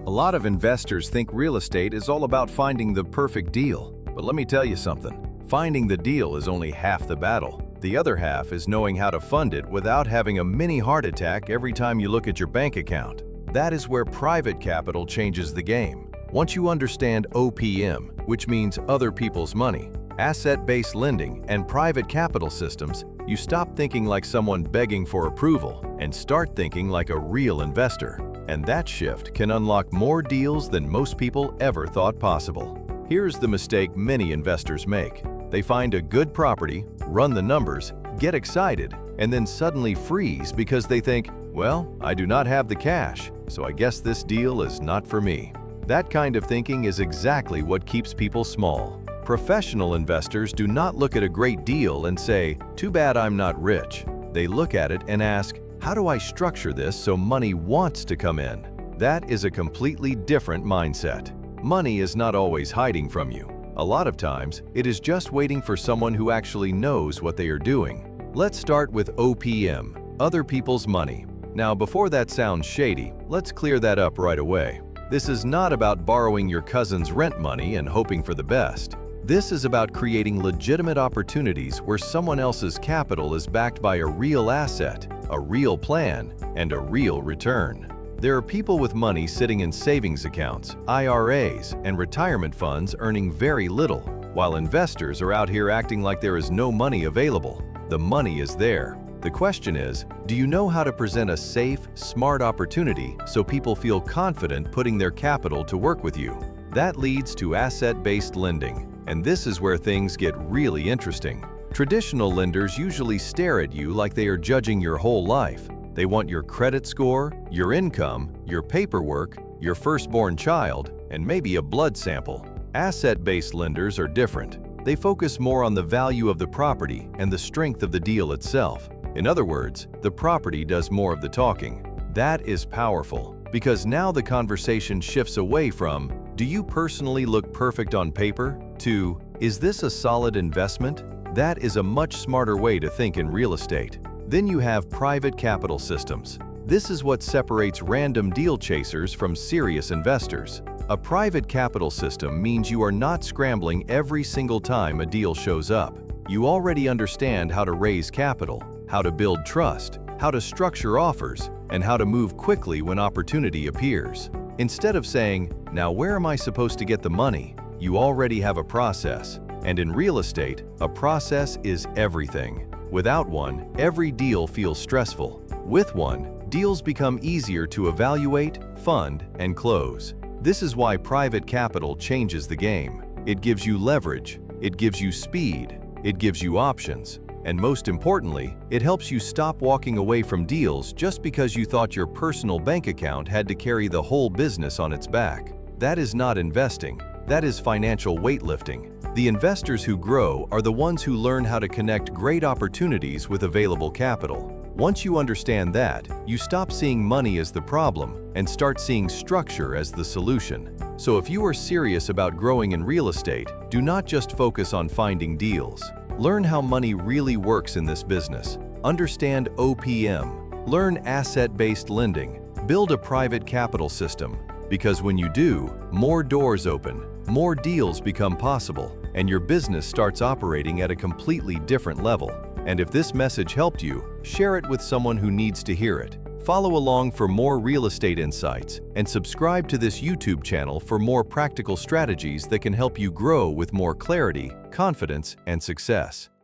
A lot of investors think real estate is all about finding the perfect deal. But let me tell you something. Finding the deal is only half the battle. The other half is knowing how to fund it without having a mini heart attack every time you look at your bank account. That is where private capital changes the game. Once you understand OPM, which means other people's money, asset-based lending, and private capital systems, you stop thinking like someone begging for approval and start thinking like a real investor. And that shift can unlock more deals than most people ever thought possible. Here's the mistake many investors make. They find a good property, run the numbers, get excited, and then suddenly freeze because they think, well, I do not have the cash, so I guess this deal is not for me. That kind of thinking is exactly what keeps people small. Professional investors do not look at a great deal and say, too bad I'm not rich. They look at it and ask, how do I structure this so money wants to come in? That is a completely different mindset. Money is not always hiding from you. A lot of times, it is just waiting for someone who actually knows what they are doing. Let's start with OPM, other people's money. Now, before that sounds shady, let's clear that up right away. This is not about borrowing your cousin's rent money and hoping for the best. This is about creating legitimate opportunities where someone else's capital is backed by a real asset, a real plan, and a real return. There are people with money sitting in savings accounts, IRAs, and retirement funds earning very little, while investors are out here acting like there is no money available. The money is there. The question is, do you know how to present a safe, smart opportunity so people feel confident putting their capital to work with you? That leads to asset-based lending. And this is where things get really interesting. Traditional lenders usually stare at you like they are judging your whole life. They want your credit score, your income, your paperwork, your firstborn child, and maybe a blood sample. Asset-based lenders are different. They focus more on the value of the property and the strength of the deal itself. In other words, the property does more of the talking. That is powerful, because now the conversation shifts away from, do you personally look perfect on paper, to, is this a solid investment? That is a much smarter way to think in real estate. Then you have private capital systems. This is what separates random deal chasers from serious investors. A private capital system means you are not scrambling every single time a deal shows up. You already understand how to raise capital, how to build trust, how to structure offers, and how to move quickly when opportunity appears. Instead of saying, now where am I supposed to get the money? You already have a process. And in real estate, a process is everything. Without one, every deal feels stressful. With one, deals become easier to evaluate, fund, and close. This is why private capital changes the game. It gives you leverage, it gives you speed, it gives you options, and most importantly, it helps you stop walking away from deals just because you thought your personal bank account had to carry the whole business on its back. That is not investing. That is financial weightlifting. The investors who grow are the ones who learn how to connect great opportunities with available capital. Once you understand that, you stop seeing money as the problem and start seeing structure as the solution. So if you are serious about growing in real estate, do not just focus on finding deals. Learn how money really works in this business. Understand OPM. Learn asset-based lending. Build a private capital system. Because when you do, more doors open, more deals become possible, and your business starts operating at a completely different level. And if this message helped you, share it with someone who needs to hear it. Follow along for more real estate insights, and subscribe to this YouTube channel for more practical strategies that can help you grow with more clarity, confidence, and success.